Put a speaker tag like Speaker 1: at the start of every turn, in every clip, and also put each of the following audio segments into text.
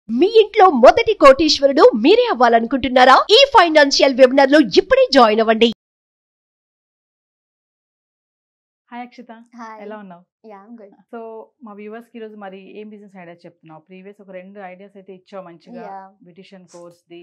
Speaker 1: మీ ఇంట్లో మొదటి కోటీశ్వరుడు మీరే అవ్వాలనుకుంటున్నారా? ఈ ఫైనాన్షియల్ వెబినార్ లో ఇప్పుడే జాయిన్ అవ్వండి.
Speaker 2: Hi Akshita,
Speaker 3: hi.
Speaker 2: ఎలా ఉన్నావు?
Speaker 3: Yeah I'm good.
Speaker 2: సో మా వ్యూవర్స్ కి ఈరోజు మరి ఏం బిజినెస్ ఐడియాస్ చెప్తున్నావు? ప్రీవియస్ ఒక 2 ఐడియాస్ అయితే ఇచ్చావు మంచిగా,
Speaker 3: yeah.
Speaker 2: Beautician course the.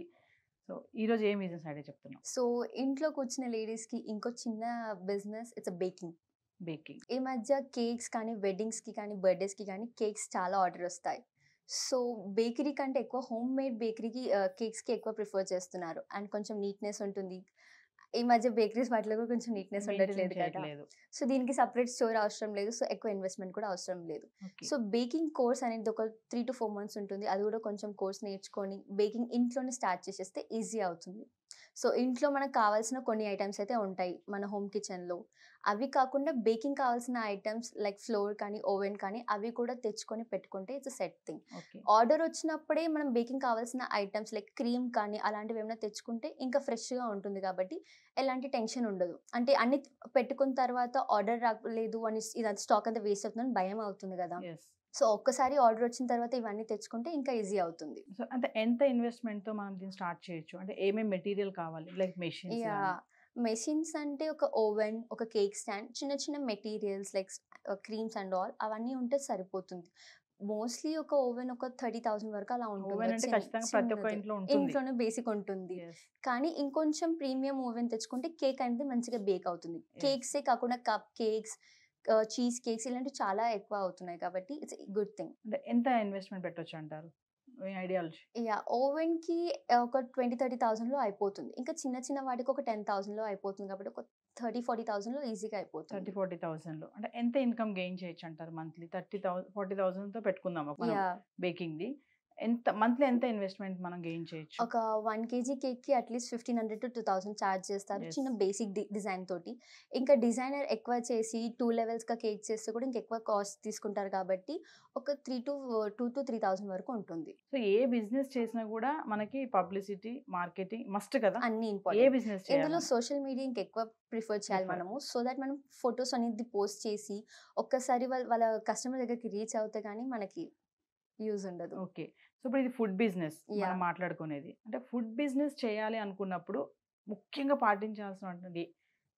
Speaker 2: So ఈ రోజు ఏం బిజినెస్ ఐడియా చెప్తున్నావు?
Speaker 3: సో ఇంట్లో కూర్చున్న లేడీస్ కి ఇంకో చిన్న బిజినెస్, ఇట్స్ బేకింగ్.
Speaker 2: బేకింగ్.
Speaker 3: ఈ మధ్య కేక్స్ కానీ వెడ్డింగ్స్ కి కానీ బర్త్డేస్ కి కానీ కేక్స్ చాలా ఆర్డర్ వస్తాయి. సో బేకరీ కంటే ఎక్కువ హోమ్ మేడ్ బేకరీకి కేక్స్ కి ఎక్కువ ప్రిఫర్ చేస్తున్నారు. అండ్ కొంచెం నీట్నెస్ ఉంటుంది. ఈ మధ్య బేకరీస్ వాటిలో కూడా కొంచెం నీట్నెస్ ఉండట్లేదు కదా. సో దీనికి సపరేట్ స్టోర్ అవసరం లేదు. సో ఎక్కువ ఇన్వెస్ట్మెంట్ కూడా అవసరం లేదు. సో బేకింగ్ కోర్స్ అనేది ఒక 3 to 4 months ఉంటుంది. అది కూడా కొంచెం కోర్స్ నేర్చుకొని బేకింగ్ ఇంట్లోనే స్టార్ట్ చేసేస్తే ఈజీ అవుతుంది. సో ఇంట్లో మనకు కావాల్సిన కొన్ని ఐటమ్స్ అయితే ఉంటాయి మన హోమ్ కిచెన్లో. అవి కాకుండా బేకింగ్ కావాల్సిన ఐటమ్స్ లైక్ ఫ్లోర్ కానీ ఓవెన్ కానీ అవి కూడా తెచ్చుకొని పెట్టుకుంటే ఇట్స్ సెట్ థింగ్. ఆర్డర్ వచ్చినప్పుడే మనం బేకింగ్ కావాల్సిన ఐటమ్స్ లైక్ క్రీమ్ కానీ అలాంటివి ఏమైనా తెచ్చుకుంటే ఇంకా ఫ్రెష్గా ఉంటుంది కాబట్టి ఎలాంటి టెన్షన్ ఉండదు. అంటే అన్ని పెట్టుకున్న తర్వాత ఆర్డర్ రాలేదు అని ఇది స్టాక్ అంతా వేస్ట్ అవుతుందని భయం అవుతుంది కదా. సో ఒక్కసారి ఆర్డర్ వచ్చిన తర్వాత ఇవన్నీ తెచ్చుకుంటే ఇంకా ఈజీ అవుతుంది.
Speaker 2: సో అంటే ఎంత ఇన్వెస్ట్మెంట్ తో మనం దీన్ని స్టార్ట్ చేయొచ్చు? అంటే ఏమేమి మెటీరియల్ కావాలి? Like machines.
Speaker 3: యా, మెషిన్స్ అంటే ఒక ఓవెన్, ఒక కేక్ స్టాండ్, చిన్న చిన్న materials like creams and all అవన్నీ ఉంటే సరిపోతుంది. మోస్ట్లీ ఒక ఓవెన్ ఒక 30,000 వరకు అలా ఉంటుంది. ఇంట్లోనే బేసిక్ ఉంటుంది. కానీ ఇంకొంచెం ప్రీమియం ఓవెన్ తెచ్చుకుంటే కేక్ అనేది మంచిగా బేక్ అవుతుంది. కేక్సే కాకుండా కప్ కేక్స్, చీజ్ కేక్స్ ఇలాంటివి చాలా ఎక్కువ అవుతున్నాయి కాబట్టి ఇట్స్ గుడ్ థింగ్.
Speaker 2: అంటే ఎంత ఇన్వెస్ట్మెంట్ పెట్టొచ్చు అంటారు? ఐడియాలజీ.
Speaker 3: యా, ఓవెన్ కి ఒక 20-30,000 లో అయిపోతుంది. ఇంకా చిన్న చిన్న వాటికి ఒక 10,000 లో అయిపోతుంది కాబట్టి ఒక 30-40,000 లో ఈజీగా అయిపోతుంది.
Speaker 2: 30-40,000 లో అంటే ఎంత ఇన్కమ్ గెయిన్ చేయొచ్చు అంటారు మంత్లీ? 30,000-40,000 తో పెట్టుకుందాం బేకింగ్ ది. ఎంత మంత్లీ ఎంత ఇన్వెస్ట్మెంట్ మనం గెయిన్ చేయొచ్చు?
Speaker 3: ఒక 1 kg కేక్ కి అట్లీస్ట్ 1,500 to 2,000 చార్జ్ చేస్తారు. చిన్న బేసిక్ డిజైన్ తోటి. ఇంకా డిజైనర్ ఎక్కువ చేసి 2 levels గా కేక్ చేస్తే కూడా ఇంకెక్కువ కాస్ట్ తీసుకుంటారు కాబట్టి ఒక 2,000-3,000 వరకు ఉంటుంది.
Speaker 2: సో ఏ బిజినెస్ చేసినా కూడా మనకి పబ్లిసిటీ, మార్కెటింగ్ మస్ట్ కదా.
Speaker 3: అన్ని
Speaker 2: ఏ
Speaker 3: ఇంపార్టెంట్.
Speaker 2: బిజినెస్
Speaker 3: ఇందులో సోషల్ మీడియా ఇంకెక్కువ ప్రిఫర్ చేయాలి మనము. సో దట్ మనం ఫొటోస్ అనేది పోస్ట్ చేసి ఒక్కసారి వాళ్ళ కస్టమర్ దగ్గరికి రీచ్ అవుతే కానీ మనకి యూజ్ ఉండదు.
Speaker 2: ఓకే. సో ఇప్పుడు ఇది ఫుడ్ బిజినెస్ మనం మాట్లాడుకునేది. అంటే ఫుడ్ బిజినెస్ చేయాలి అనుకున్నప్పుడు ముఖ్యంగా పాటించాల్సినటువంటి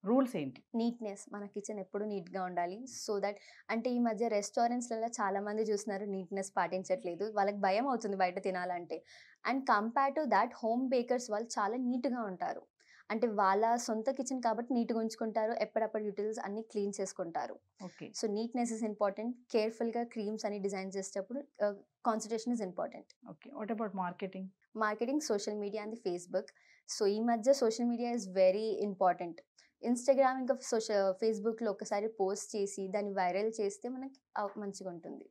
Speaker 2: రూల్స్ ఏంటి?
Speaker 3: నీట్నెస్. మన కిచెన్ ఎప్పుడు నీట్గా ఉండాలి. సో దట్ అంటే ఈ మధ్య రెస్టారెంట్స్లలో చాలా మంది చూస్తున్నారు నీట్నెస్ పాటించట్లేదు. వాళ్ళకి భయం అవుతుంది బయట తినాలంటే. And compare to that home bakers వాళ్ళు చాలా నీట్గా ఉంటారు. అంటే వాళ్ళ సొంత కిచెన్ కాబట్టి నీట్గా ఉంచుకుంటారు. ఎప్పుడప్పుడు యూటిల్స్ అన్ని క్లీన్ చేసుకుంటారు.
Speaker 2: Okay.
Speaker 3: So neatness is important. కేర్ఫుల్గా క్రీమ్స్ అని డిజైన్ చేసేటప్పుడు concentration is important.
Speaker 2: Okay. What about marketing?
Speaker 3: Marketing, social media and Facebook. So ఈ మధ్య social media is very important. Instagram ఇంకా ఫేస్బుక్లో ఒకసారి పోస్ట్ చేసి దాన్ని వైరల్ చేస్తే మనకి మంచిగా ఉంటుంది.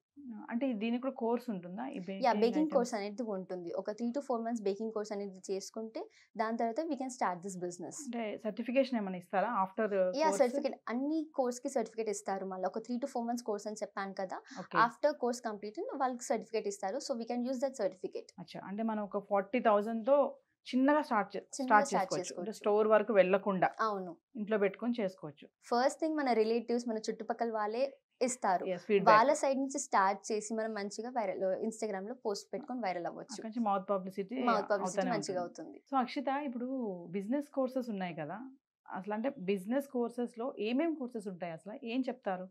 Speaker 2: అంటే దీనికి కూడా కోర్స్ ఉంటుందా?
Speaker 3: యా, బేకింగ్ కోర్స్ అనేది ఉంటుంది. ఒక 3 to 4 months బేకింగ్ కోర్స్ అనేది చేసుకుంటే దాని తర్వాత we can start this business.
Speaker 2: అంటే సర్టిఫికేషన్ ఏమైనా ఇస్తారా ఆఫ్టర్?
Speaker 3: యా, సర్టిఫికేట్ అన్ని కోర్స్ కి సర్టిఫికేట్ ఇస్తారు. మళ్ళీ ఒక 3 to 4 months కోర్స్ అని చెప్పాను కదా. ఆఫ్టర్ కోర్స్ కంప్లీట్ వాళ్ళకి సర్టిఫికేట్ ఇస్తారు. So we can use that certificate.
Speaker 2: అచ్చా, అంటే మనం ఒక 40,000 తో చిన్నగా స్టార్ట్ చేసుకోవచ్చు. స్టోర్ వరకు వెళ్ళకుండా
Speaker 3: అవును,
Speaker 2: ఇంట్లో పెట్టుకొని చేసుకోవచ్చు.
Speaker 3: ఫస్ట్ థింగ్ మన రిలేటివ్స్, మన చుట్టుపక్కల వాళ్ళే ఇస్తారు. వాళ్ళ సైడ్ నుంచి స్టార్ట్ చేసి మనం మంచిగా వైరల్ ఇన్స్టాగ్రామ్ లో పోస్ట్ పెట్టుకొని వైరల్ అవ్వచ్చు.
Speaker 2: మౌత్ పబ్లిసిటీ
Speaker 3: మంచిగా అవుతుంది.
Speaker 2: సో అక్షిత, ఇప్పుడు బిజినెస్ కోర్సెస్ ఉన్నాయి కదా, అసలు అంటే బిజినెస్ కోర్సెస్ లో ఏమేమి కోర్సెస్ ఉంటాయి? అసలు ఏం చెప్తారు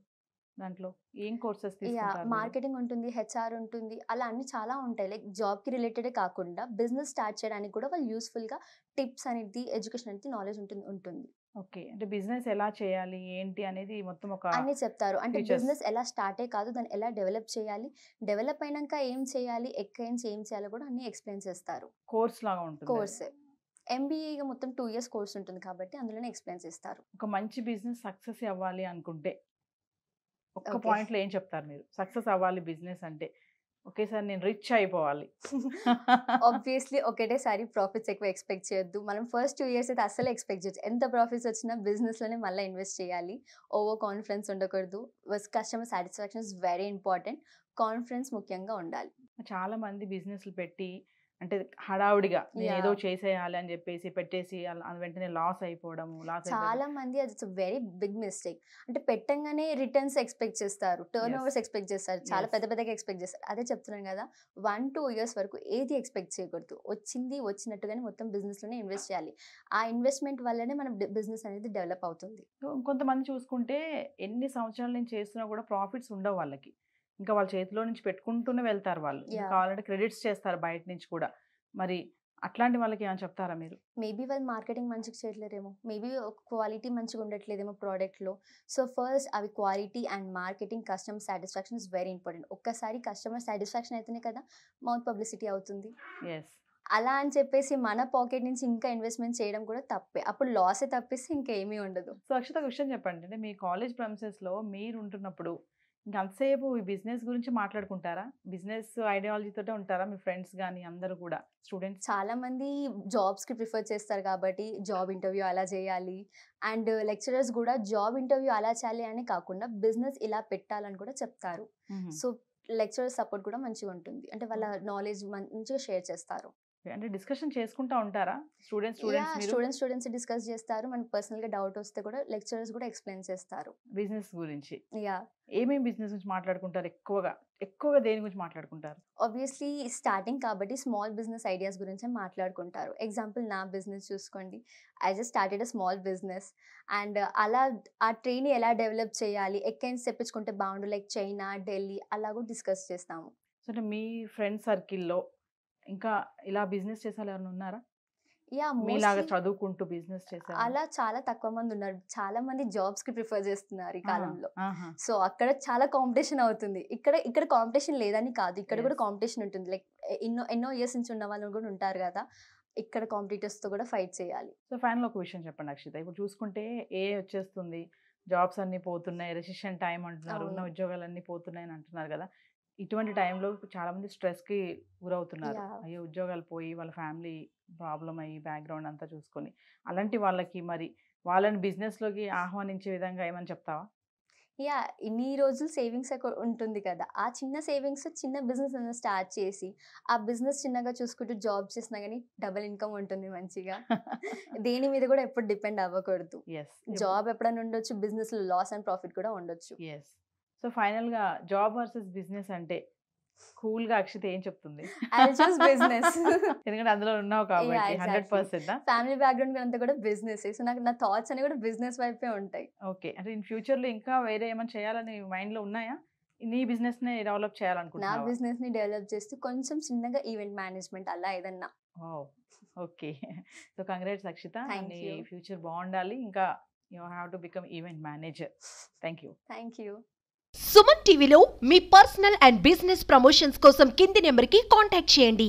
Speaker 2: దాంట్లో? ఏం కోర్సెస్ తీసుకుంటారు?
Speaker 3: మార్కెటింగ్ ఉంటుంది, హెచ్ఆర్ ఉంటుంది, అలా అన్ని చాలా ఉంటాయి. లైక్ జాబ్ కి రిలేటెడే కాకుండా బిజినెస్ స్టార్ట్ చేయడానికి కూడా వాళ్ళు యూస్ఫుల్ గా టిప్స్ అనేది, ఎడ్యుకేషన్ అనేది, నాలెడ్జ్ ఉంటుంది.
Speaker 2: ఓకే. అంటే బిజినెస్ ఎలా చేయాలి ఏంటి అనేది మొత్తం ఒక
Speaker 3: అన్ని చెప్తారు. అంటే బిజినెస్ ఎలా స్టార్టే కాదు, దాన్ని ఎలా డెవలప్ చేయాలి, డెవలప్ అయినాక ఏం చేయాలి, ఎక్కడి నుంచి ఏం చేయాలో కూడా అన్ని ఎక్స్ప్లెయిన్ చేస్తారు.
Speaker 2: కోర్స్ లాగా ఉంటుంది.
Speaker 3: కోర్స్ MBA మొత్తం 2 years కోర్స్ ఉంటుంది కాబట్టి అందులోనే ఎక్స్ప్లెయిన్ చేస్తారు.
Speaker 2: ఒక మంచి బిజినెస్ సక్సెస్ అవ్వాలి అనుకుంటే ఒక్క పాయింట్ లో ఏం చెప్తారు మీరు? సక్సెస్ అవ్వాలి బిజినెస్ అంటే ఒకేసారి నేను రిచ్ అయిపోవాలి.
Speaker 3: ఆబ్వియస్లీ ఒకటేసారి ప్రాఫిట్స్ ఎక్కువ ఎక్స్పెక్ట్ చేయొద్దు. మనం ఫస్ట్ 2 years అయితే అస్సలు ఎక్స్పెక్ట్ చేయొచ్చు. ఎంత ప్రాఫిట్స్ వచ్చినా బిజినెస్ లోనే మళ్ళీ ఇన్వెస్ట్ చేయాలి. ఓవర్ కాన్ఫిడెన్స్ ఉండకూడదు. Customer satisfaction is very important. Confidence ముఖ్యంగా ఉండాలి.
Speaker 2: చాలా మంది బిజినెస్లు పెట్టి అంటే హడావుడిగా నేను ఏదో
Speaker 3: Yeah.
Speaker 2: చేసేయాలి అని చెప్పేసి పెట్టేసి అది వెంటనే లాస్ అయిపోవడము
Speaker 3: చాలా మంది అది వెరీ బిగ్ మిస్టేక్. అంటే పెట్టంగానే రిటర్న్స్ ఎక్స్పెక్ట్ చేస్తారు, టర్న్ ఓవర్స్ ఎక్స్పెక్ట్ చేస్తారు, చాలా
Speaker 2: Yes.
Speaker 3: పెద్ద పెద్దగా ఎక్స్పెక్ట్ చేస్తారు. అదే చెప్తున్నాను కదా, 1-2 ఇయర్స్ వరకు ఏది ఎక్స్పెక్ట్ చేయకూడదు. వచ్చింది వచ్చినట్టుగానే మొత్తం బిజినెస్లోనే ఇన్వెస్ట్ చేయాలి. ఆ ఇన్వెస్ట్మెంట్ వల్లనే మన బిజినెస్ అనేది డెవలప్ అవుతుంది.
Speaker 2: కొంతమంది చూసుకుంటే ఎన్ని సంవత్సరాల నుంచి చేస్తున్నా కూడా ప్రాఫిట్స్ ఉండవు వాళ్ళకి. ఇంకా వాళ్ళ చేతిలో నుంచి పెట్టుకుంటూనే వెళ్తారు వాళ్ళు. ఇంకా
Speaker 3: Yeah.
Speaker 2: కావాలంటే క్రెడిట్స్ చేస్తారు బయట నుంచి కూడా. మరి అట్లాంటి వాళ్ళకి ఏమైనా చెప్తారా మీరు?
Speaker 3: మేబీ వాళ్ళు మార్కెటింగ్ మంచిగా చేయట్లేరేమో, మేబీ క్వాలిటీ మంచిగా ఉండట్లేదేమో ప్రోడక్ట్లో. సో ఫస్ట్ అవి quality and marketing, customer satisfaction is very important. ఒక్కసారి కస్టమర్ సాటిస్ఫాక్షన్ అయితేనే కదా మౌత్ పబ్లిసిటీ అవుతుంది.
Speaker 2: ఎస్.
Speaker 3: అలా అని చెప్పేసి మన పాకెట్ నుంచి ఇంకా ఇన్వెస్ట్మెంట్ చేయడం కూడా తప్పే. అప్పుడు లాసే తప్పిస్తే ఇంకేమీ ఉండదు.
Speaker 2: సో అక్షత ఒక విషయం చెప్పండి, అంటే మీ కాలేజ్ ప్రెమిసెస్లో మీరు ఉంటున్నప్పుడు ఇంకా అంతసేపు ఈ బిజినెస్ గురించి మాట్లాడుకుంటారా? బిజినెస్ ఐడియాలజీతోటే ఉంటారా మీ ఫ్రెండ్స్ కానీ అందరూ కూడా స్టూడెంట్స్?
Speaker 3: చాలా మంది జాబ్స్కి ప్రిఫర్ చేస్తారు కాబట్టి జాబ్ ఇంటర్వ్యూ అలా చేయాలి, అండ్ లెక్చరర్స్ కూడా జాబ్ ఇంటర్వ్యూ అలా చేయాలి అని కాకుండా బిజినెస్ ఇలా పెట్టాలని కూడా చెప్తారు. సో లెక్చరర్ సపోర్ట్ కూడా మంచిగా ఉంటుంది, అంటే వాళ్ళ నాలెడ్జ్ మంచిగా షేర్ చేస్తారు.
Speaker 2: అంటే డిస్కషన్ చేసుకుంటా ఉంటారా స్టూడెంట్స్
Speaker 3: స్టూడెంట్స్ డిస్కస్ చేస్తారు. మనకు పర్సనల్గా డౌట్ వస్తే కూడా లెక్చరర్స్ కూడా ఎక్స్ప్లెయిన్ చేస్తారు.
Speaker 2: బిజినెస్ గురించి?
Speaker 3: యా,
Speaker 2: ఏమేమి బిజినెస్ గురించి మాట్లాడుకుంటారు? ఎక్కువగా దేని గురించి మాట్లాడుకుంటారు?
Speaker 3: ఆబ్వియస్లీ స్టార్టింగ్ కాబట్టి స్మాల్ బిజినెస్ ఐడియాస్ గురించి మాట్లాడుకుంటారు. ఎగ్జాంపుల్ నా బిజినెస్ చూసుకోండి, I just started a small business, and అలా ఆ ట్రైన్ ఎలా డెవలప్ చేయాలి, ఎక్కడి నుంచి తెప్పించుకుంటే బాగుండు, లైక్ చైనా, ఢిల్లీ అలా కూడా డిస్కస్ చేస్తాము.
Speaker 2: సో అంటే మీ ఫ్రెండ్ సర్కిల్లో ఇంకా ఇలా బిజినెస్ చేసే వాళ్ళు ఎవరైనా ఉన్నారా?
Speaker 3: యా,
Speaker 2: మీలాగా చదువుకుంటూ బిజినెస్ చేసే
Speaker 3: అలా చాలా తక్కువ మంది ఉన్నారు. చాలా మంది జాబ్స్ కి ప్రిఫర్ చేస్తున్నారు ఈ కాలంలో.
Speaker 2: ఆహా.
Speaker 3: సో అక్కడ చాలా కాంపిటీషన్ అవుతుంది. ఇక్కడ కాంపిటీషన్ లేదని కాదు, ఇక్కడ కూడా
Speaker 2: Yes.
Speaker 3: కాంపిటీషన్ ఉంటుంది. లైక్ ఎన్నో ఇయర్స్ నుంచి ఉన్న వాళ్ళు కూడా ఉంటారు కదా, ఇక్కడ కాంపిటీటర్స్ తో కూడా ఫైట్ చేయాలి.
Speaker 2: సో ఫైనల్ ఒక విషయం చెప్పండి అక్షిత, ఇప్పుడు చూసుకుంటే వచ్చేస్తుంది, జాబ్స్ అన్ని పోతున్నాయి, రెసిషన్ టైం అంటున్నారు, ఉన్న
Speaker 3: అవును.
Speaker 2: ఉద్యోగాలన్నీ పోతున్నాయి అని అంటున్నారు కదా. ఇటువంటి టైంలో చాలా మంది స్ట్రెస్ కి గురవుతున్నారు.
Speaker 3: Yeah.
Speaker 2: అయ్యో ఉద్యోగాలు పోయి వాళ్ళ ఫ్యామిలీ ప్రాబ్లం అయ్యి బ్యాక్గ్రౌండ్ అంతా చూసుకొని, అలాంటి వాళ్ళకి మరి వాళ్ళని బిజినెస్ లోకి ఆహ్వానించే విధంగా ఏమని చెప్తావా?
Speaker 3: యా, ఇన్ని రోజులు సేవింగ్స్ ఉంటుంది కదా, ఆ చిన్న సేవింగ్స్ చిన్న బిజినెస్ స్టార్ట్ చేసి ఆ బిజినెస్ చిన్నగా చూసుకుంటూ జాబ్ చేసినా కానీ డబుల్ ఇన్కమ్ ఉంటుంది మంచిగా. దేని మీద కూడా ఎప్పుడు డిపెండ్ అవ్వకూడదు.
Speaker 2: ఎస్.
Speaker 3: జాబ్ ఎప్పుడైనా ఉండొచ్చు, బిజినెస్ లో లాస్ అండ్ ప్రాఫిట్ కూడా ఉండొచ్చు.
Speaker 2: ఎస్. సో ఫైనల్ గా జాబ్ వర్సెస్ బిజినెస్ అంటే కూల్ గా అక్షిత ఏం చెప్తుంది?
Speaker 3: I choose business.
Speaker 2: ఎందుకంటే అందులో ఉన్నావు కాబట్టి.
Speaker 3: Yeah, exactly.
Speaker 2: 100%.
Speaker 3: ఫ్యామిలీ బ్యాక్గ్రౌండ్ అంతా కూడా బిజినెస్, సో నాకు నా థాట్స్ అన్ని కూడా బిజినెస్ వైపే ఉంటాయి.
Speaker 2: ఓకే, అంటే ఇన్ ఫ్యూచర్ లో ఇంకా వేరే ఏమైనా చేయాలని మైండ్ లో ఉన్నాయా? నీ బిజినెస్ ని డెవలప్
Speaker 3: నా
Speaker 2: చేయాలనుకుంటున్నావా?
Speaker 3: బిజినెస్ ని డెవలప్ చేస్తూ కొంచెం చిన్నగా ఈవెంట్ మేనేజ్మెంట్ అలా ఏదన్నా.
Speaker 2: Okay. So congrats Akshita,
Speaker 3: Thank
Speaker 2: నీ
Speaker 3: you.
Speaker 2: ఫ్యూచర్ బాగుండాలి. ఇంకా you have to become event manager. Thank you.
Speaker 3: Thank you.
Speaker 1: Suman టీవీలో మీ పర్సనల్ అండ్ బిజినెస్ ప్రమోషన్స్ కోసం కింది నెంబర్కి కాంటాక్ట్ చేయండి.